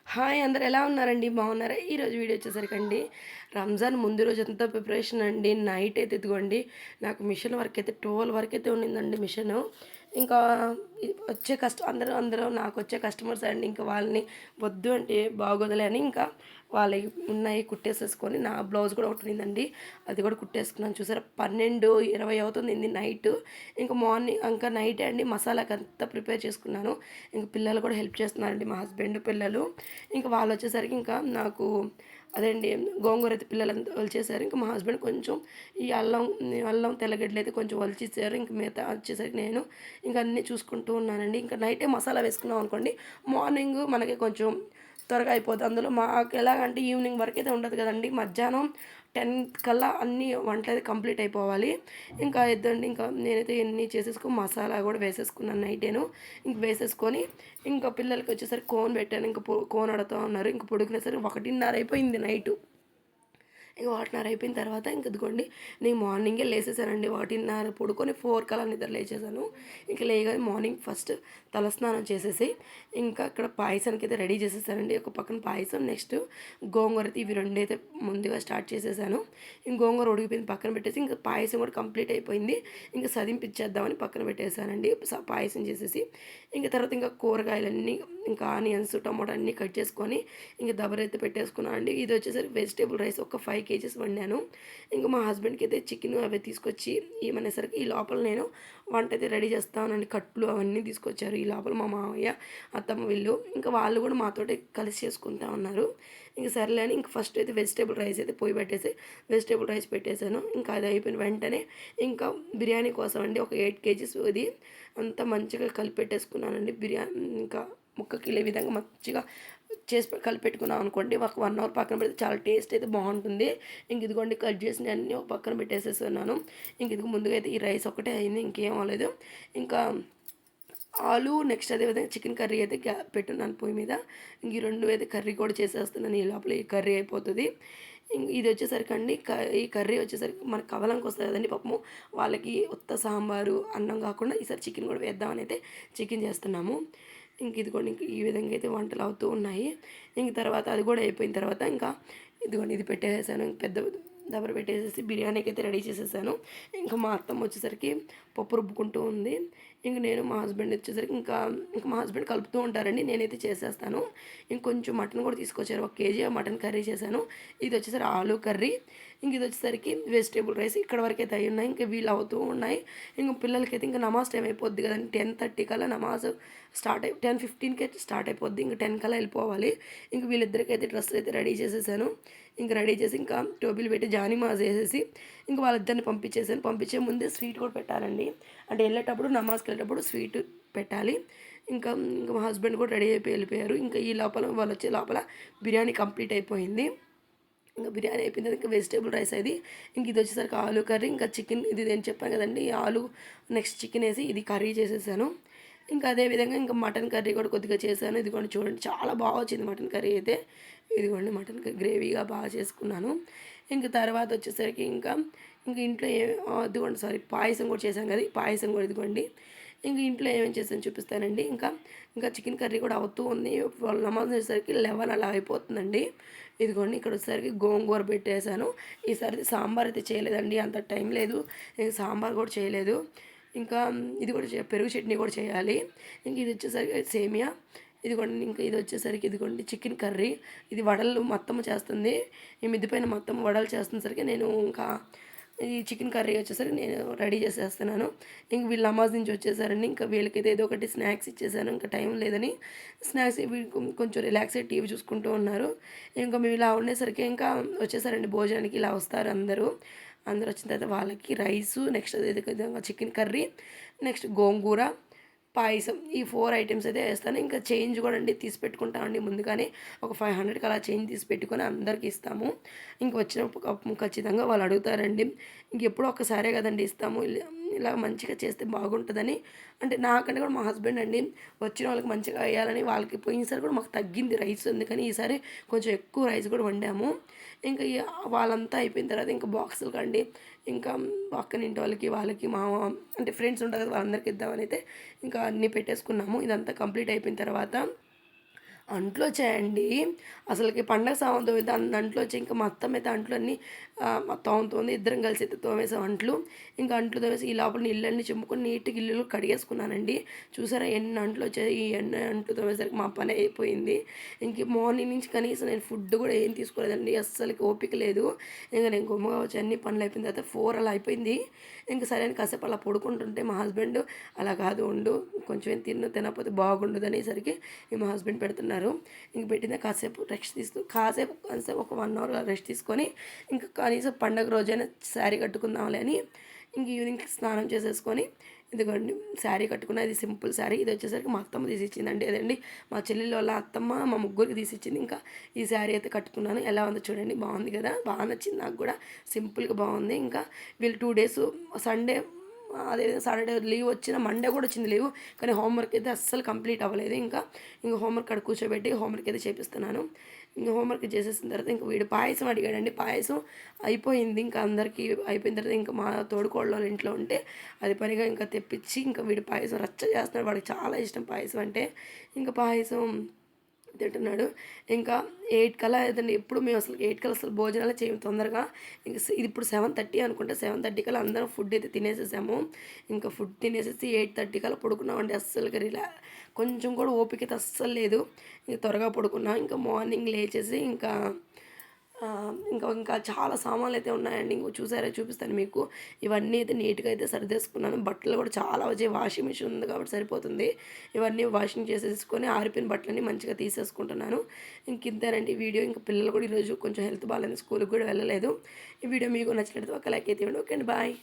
Hi అందరూ ఎలా ఉన్నారండి? బాగున్నారా? ఈరోజు వీడియో వచ్చేసరికండి రంజాన్ ముందు రోజంతా ప్రిపరేషన్ అండి. నైట్ అయితే ఇదిగోండి నాకు మిషన్ వర్క్ అయితే 12 వరకు అయితే ఉండిందండి మిషను. ఇంకా వచ్చే అందరూ నాకొచ్చే కస్టమర్స్ అండి. ఇంకా వాళ్ళని వద్దు అంటే బాగోదులే అని ఇంకా వాళ్ళవి ఉన్నాయి కుట్టేసేసుకొని నా బ్లౌజ్ కూడా ఒకటి ఉండిందండి. అది కూడా కుట్టేసుకున్నాను. చూసారా 12, 20 అవుతుంది నైట్. ఇంకా మార్నింగ్ ఇంకా నైటే అండి మసాలాకి అంతా ప్రిపేర్ చేసుకున్నాను. ఇంక పిల్లలు కూడా హెల్ప్ చేస్తున్నారండి, మా హస్బెండ్ పిల్లలు. ఇంకా వాళ్ళు వచ్చేసరికి ఇంకా నాకు అదేండి గోంగూర అయితే పిల్లలంతా ఒలిచేసారు. ఇంకా మా హస్బెండ్ కొంచెం ఈ అల్లం తెల్లగడ్డలు అయితే కొంచెం ఒలిచిచ్చారు. ఇంక మిగతా వచ్చేసరికి నేను ఇంక అన్నీ చూసుకుంటూ ఉన్నానండి. ఇంకా నైటే మసాలా వేసుకున్నాం అనుకోండి, మార్నింగ్ మనకి కొంచెం త్వరగా అయిపోతుంది. అందులో మాకు ఎలాగంటే ఈవినింగ్ వరకు అయితే ఉండదు కదండి, మధ్యాహ్నం 10 కల్లా అన్నీ వంటలు అయితే కంప్లీట్ అయిపోవాలి. ఇంకా ఇద్దండి ఇంకా నేనైతే ఎన్ని చేసేసుకొని మసాలా కూడా వేసేసుకున్నాను నైటేను. ఇంక వేసేసుకొని ఇంకా పిల్లలకి వచ్చేసరికి కోన్ పెట్టాను. ఇంక కోన్ అడుగుతూ ఉన్నారు. ఇంక పడుకునేసరికి 1:30 అయిపోయింది నైటు. ఇక 1:30 అయిపోయిన తర్వాత ఇంక ఇదిగోండి నేను మార్నింగే లేసేసానండి. 1:30 పడుకొని 4 కల్లా నిద్ర లేచేసాను. ఇంక లేయగానే మార్నింగ్ ఫస్ట్ తలస్నానం చేసేసి ఇంకా అక్కడ పాయసానికి అయితే రెడీ చేసేసానండి. ఒక పక్కన పాయసం, నెక్స్ట్ గోంగూర అయితే ఇవి రెండైతే ముందుగా స్టార్ట్ చేసేసాను. ఇంక గోంగూర ఉడికిపోయింది పక్కన పెట్టేసి ఇంకా పాయసం కూడా కంప్లీట్ అయిపోయింది. ఇంకా సదింపిచ్చేద్దామని పక్కన పెట్టేసానండి పాయసం చేసేసి. ఇంక తర్వాత ఇంకా కూరగాయలన్నీ ఇంకా ఆనియన్స్, టమాటో అన్నీ కట్ చేసుకొని ఇంక దబరైతే పెట్టేసుకున్నాను అండి. ఇది వచ్చేసరికి వెజిటేబుల్ రైస్ ఒక 5 కేజీస్ వండాను. ఇంకా మా హస్బెండ్కి అయితే చికెన్ అవి తీసుకొచ్చి ఏమనేసరికి ఈ లోపల నేను వంట అయితే రెడీ చేస్తానండి. కట్లు అవన్నీ తీసుకొచ్చారు ఈ లోపల మా మామయ్య, అత్తమ్మ వీళ్ళు. ఇంకా వాళ్ళు కూడా మాతోటి కలిసి చేసుకుంటా ఉన్నారు. ఇంక సర్లే అని ఇంక ఫస్ట్ అయితే వెజిటేబుల్ రైస్ అయితే పొయ్యి పెట్టేసి వెజిటేబుల్ రైస్ పెట్టేశాను. ఇంకా అది అయిపోయిన వెంటనే ఇంకా బిర్యానీ కోసం అండి ఒక 8 కేజీస్ ఇది అంతా మంచిగా కలిపి పెట్టేసుకున్నానండి. బిర్యానీ ఇంకా ముక్కకి ఈ విధంగా మంచిగా కలిపెట్టుకున్నాం అనుకోండి, ఒక 1 అవర్ పక్కన పెడితే చాలా టేస్ట్ అయితే బాగుంటుంది. ఇంక ఇదిగోండి కట్ చేసిన అన్నీ ఒక పక్కన పెట్టేసేస్తున్నాను. ఇంక ఇదిగో ముందుగా అయితే ఈ రైస్ ఒకటే అయింది, ఇంకేం అవ్వలేదు. ఇంకా ఆలు నెక్స్ట్ అదేవిధంగా చికెన్ కర్రీ అయితే పెట్టున్నాను పొయ్యి మీద. ఇంక ఈ రెండు అయితే కర్రీ కూడా చేసేస్తున్నాను. ఈ లోపల ఈ కర్రీ అయిపోతుంది. ఇది వచ్చేసరికి అండి ఈ కర్రీ వచ్చేసరికి మనకు కవలంకి వస్తుంది కదండి పప్పు, వాళ్ళకి ఉత్త సాంబారు అన్నం కాకుండా ఈసారి చికెన్ కూడా వేద్దామని అయితే చికెన్ చేస్తున్నాము. ఇంక ఇదిగోండి ఇంక ఈ విధంగా అయితే వంటలు అవుతూ ఉన్నాయి. ఇంక తర్వాత అది కూడా అయిపోయిన తర్వాత ఇంకా ఇదిగోండి ఇది పెట్టేసాను. పెద్ద దబర పెట్టేసేసి బిర్యానీకి అయితే రెడీ చేసేసాను. ఇంకా మా అత్తమ్మ వచ్చేసరికి పప్పు రుబ్బుకుంటూ ఉంది. ఇంక నేను మా హస్బెండ్ వచ్చేసరికి ఇంకా మా హస్బెండ్ కలుపుతూ ఉంటారండి, నేనైతే చేసేస్తాను. ఇంకొంచెం మటన్ కూడా తీసుకొచ్చారు, 1 కేజీ మటన్ కర్రీ చేశాను. ఇది వచ్చేసరికి ఆలు కర్రీ. ఇంక ఇది వచ్చేసరికి వెజిటేబుల్ రైస్. ఇక్కడ వరకు అయితే అయి ఉన్నాయి. ఇంకా వీళ్ళు అవుతూ ఉన్నాయి. ఇంక పిల్లలకైతే ఇంకా నమాజ్ టైం అయిపోద్ది కదండి, 10:30 కల్లా నమాజ్ స్టార్ట్ 10:15కే స్టార్ట్ అయిపోద్ది. ఇంకా 10 కల్లా వెళ్ళిపోవాలి. ఇంక వీళ్ళిద్దరికైతే డ్రెస్సులు అయితే రెడీ చేసేసాను. ఇంక రెడీ చేసి ఇంకా టోపీలు పెట్టి జానిమాజ్ వేసేసి ఇంక వాళ్ళిద్దరిని పంపించేసాను. పంపించే ముందే స్వీట్ కూడా పెట్టాలండి, అంటే వెళ్ళేటప్పుడు నమాజ్కి వెళ్ళేటప్పుడు స్వీట్ పెట్టాలి. ఇంకా ఇంకా మా హస్బెండ్ కూడా రెడీ అయిపోయి వెళ్ళిపోయారు. ఇంకా ఈ లోపల వాళ్ళు వచ్చే లోపల బిర్యానీ కంప్లీట్ అయిపోయింది. ఇంకా బిర్యానీ అయిపోయిన తర్వాత ఇంకా వెజిటేబుల్ రైస్ అది. ఇంక ఇది వచ్చేసరికి ఆలు కర్రీ, ఇంకా చికెన్ ఇది నేను చెప్పాను కదండి, ఆలు నెక్స్ట్ చికెన్ వేసి ఇది కర్రీ చేసేసాను. ఇంకా అదేవిధంగా ఇంకా మటన్ కర్రీ కూడా కొద్దిగా చేశాను. ఇదిగోండి చూడండి చాలా బాగా వచ్చింది మటన్ కర్రీ అయితే. ఇదిగోండి మటన్ గ్రేవీగా బాగా చేసుకున్నాను. ఇంక తర్వాత వచ్చేసరికి ఇంకా ఇంక ఇంట్లో ఇదిగోండి సారీ పాయసం కూడా చేశాను కదా, పాయసం కూడా ఇదిగోండి. ఇంక ఇంట్లో ఏమేమి చేశాను చూపిస్తానండి. ఇంకా చికెన్ కర్రీ కూడా అవుతూ ఉంది. వాళ్ళు నమాజ్ చేసేసరికి 11 అలా అయిపోతుందండి. ఇదిగోండి ఇక్కడ వచ్చేసరికి గోంగూర పెట్టేశాను. ఈసారి సాంబార్ అయితే చేయలేదండి, అంత టైం లేదు. సాంబార్ కూడా చేయలేదు. ఇంకా ఇది కూడా పెరుగు చట్నీ కూడా చేయాలి. ఇంక ఇది వచ్చేసరికి సేమియా. ఇదిగోండి ఇంకా ఇది వచ్చేసరికి ఇదిగోండి చికెన్ కర్రీ. ఇది వడలు మొత్తం చేస్తుంది, ఈ మిద్దిపైన మొత్తం వడలు చేస్తున్న నేను ఇంకా ఈ చికెన్ కర్రీ వచ్చేసరికి నేను రెడీ చేసేస్తున్నాను. ఇంక వీళ్ళు నమాజ్ నుంచి వచ్చేసారండి. ఇంకా వీళ్ళకైతే ఏదో ఒకటి స్నాక్స్ ఇచ్చేసాను, ఇంకా టైం లేదని స్నాక్స్ కొంచెం రిలాక్స్ అయ్యి టీవీ చూసుకుంటూ ఉన్నారు. ఇంకా మేము ఇలా ఉండేసరికి ఇంకా వచ్చేసారండి భోజనానికి. ఇలా వస్తారు అందరూ. అందరూ వచ్చిన తర్వాత వాళ్ళకి రైసు, నెక్స్ట్ అదే విధంగా చికెన్ కర్రీ, నెక్స్ట్ గోంగూర, పాయసం, ఈ 4 ఐటమ్స్ అయితే వేస్తాను. ఇంకా చేంజ్ కూడా అండి తీసి పెట్టుకుంటామండి ముందుగానే. ఒక 500కి అలా చేంజ్ తీసి పెట్టుకొని అందరికీ ఇస్తాము. ఇంక వచ్చినప్పుడు ఖచ్చితంగా వాళ్ళు అడుగుతారండి, ఇంకెప్పుడో ఒక్కసారే కదండి ఇస్తాము, ఇలా మంచిగా చేస్తే బాగుంటుందని. అంటే నాకంటే కూడా మా హస్బెండ్ అండి వచ్చిన వాళ్ళకి మంచిగా వేయాలని, వాళ్ళకి పోయినసారి కూడా మాకు తగ్గింది రైస్, అందుకని ఈసారి కొంచెం ఎక్కువ రైస్ కూడా వండాము. ఇంకా వాళ్ళంతా అయిపోయిన తర్వాత ఇంకా బాక్సులు కండి ఇంకా పక్కన ఇంటి వాళ్ళకి మా అంటే ఫ్రెండ్స్ ఉంటారు కదా వాళ్ళందరికీ ఇద్దామని అయితే ఇంకా అన్నీ పెట్టేసుకున్నాము. ఇదంతా కంప్లీట్ అయిపోయిన తర్వాత అంట్లు వచ్చాయండి. అసలకి పండగ సామాను తోమితే అన్ని అంట్లు వచ్చాయి. ఇంకా మా అత్తమ్మ అంట్లు అన్నీ తోముతోంది. ఇద్దరం కలిసి అయితే తోమేసాం అంట్లు. ఇంకా అంట్లు తోమేసి ఈ లోపల నీళ్ళన్నీ చిమ్ముకొని నీట్‌గా ఇల్లు కడిగేసుకున్నానండి. చూసారా ఎన్ని అంట్లు వచ్చాయి. ఈ ఎన్ని అంట్లు తోమేసరికి మా పని అయిపోయింది. ఇంక మార్నింగ్ నుంచి కనీసం నేను ఫుడ్ కూడా ఏం తీసుకోలేదండి. అస్సలకి ఓపిక లేదు. ఇంక నేను గుమ్మగా వచ్చి అన్ని పనులు అయిపోయిన తర్వాత 4 అలా అయిపోయింది. ఇంక సరే అని కాసేపు అలా పడుకుంటుంటే మా హస్బెండ్ అలా కాదు ఉండు కొంచెం ఏం తినకపోతే బాగుండదు అనేసరికి మా హస్బెండ్ పెడుతున్నారు. ఇంక పెట్టిన కాసేపు రెస్ట్ కాసేపు ఒక 1 అవర్ రెస్ట్ తీసుకొని ఇంకా కనీసం పండగ రోజైనా శారీ కట్టుకుందాంలే అని ఇంక ఈవినింగ్ స్నానం చేసేసుకొని ఇదిగోండి శారీ కట్టుకున్న ఇది సింపుల్ శారీ. ఇది వచ్చేసరికి మా అత్తమ్మ తీసిచ్చిందండి. అదండి మా చెల్లెళ్ళ వాళ్ళ అత్తమ్మ మా ముగ్గురికి తీసిచ్చింది. ఇంకా ఈ శారీ అయితే కట్టుకున్నాను. ఎలా ఉందో చూడండి, బాగుంది కదా, బాగా నచ్చింది నాకు కూడా, సింపుల్గా బాగుంది. ఇంకా వీళ్ళు 2 డేస్ సండే అదే సాటర్డే లీవ్ వచ్చిన మండే కూడా వచ్చింది లీవ్, కానీ హోంవర్క్ అయితే అస్సలు కంప్లీట్ అవ్వలేదు. ఇంకా హోంవర్క్ అక్కడ కూర్చోబెట్టి హోంవర్క్ అయితే చేపిస్తున్నాను. ఇంకా హోంవర్క్ చేసేసిన తర్వాత ఇంకా వీడు పాయసం అడిగాడండి. పాయసం అయిపోయింది. ఇంకా అందరికీ అయిపోయిన తర్వాత ఇంకా మా తోడుకోళ్ళ ఇంట్లో ఉంటే అది పనిగా ఇంకా తెప్పించి ఇంకా వీడు పాయసం రచ్చ చేస్తున్నాడు. వాడికి చాలా ఇష్టం పాయసం అంటే. ఇంకా పాయసం తింటున్నాడు. ఇంకా 8 కల్లా ఏదండి, ఎప్పుడు మేము అసలు 8 కల్లా అసలు భోజనాలు చేయము తొందరగా. ఇంక ఇది ఇప్పుడు 7:30 అనుకుంటే 7:30 కల్లా అందరం ఫుడ్ అయితే తినేసేసాము. ఇంకా ఫుడ్ తినేసేసి 8:30 కల్లా పడుకున్నామండి. అస్సలుగా కొంచెం కూడా ఓపిక అయితే అస్సలు లేదు. ఇంక త్వరగా పడుకున్నాం. ఇంకా మార్నింగ్ లేచేసి ఇంకా చాలా సామాన్లు అయితే ఉన్నాయండి. చూసారా, చూపిస్తాను మీకు. ఇవన్నీ అయితే నీట్గా అయితే సర్దేసుకున్నాను. బట్టలు కూడా చాలా వచ్చాయి. వాషింగ్ మిషన్ ఉంది కాబట్టి సరిపోతుంది. ఇవన్నీ వాషింగ్ చేసేసుకొని ఆరిపోయిన బట్టలన్నీ మంచిగా తీసేసుకుంటున్నాను. ఇంతేనండి వీడియో. ఇంకా పిల్లలు కూడా ఈరోజు కొంచెం హెల్త్ బాగాలేదు, స్కూల్కి కూడా వెళ్ళలేదు. ఈ వీడియో మీకు నచ్చినట్టు ఒక లైక్ అయితే ఇవ్వండి. ఓకే అండి, బాయ్.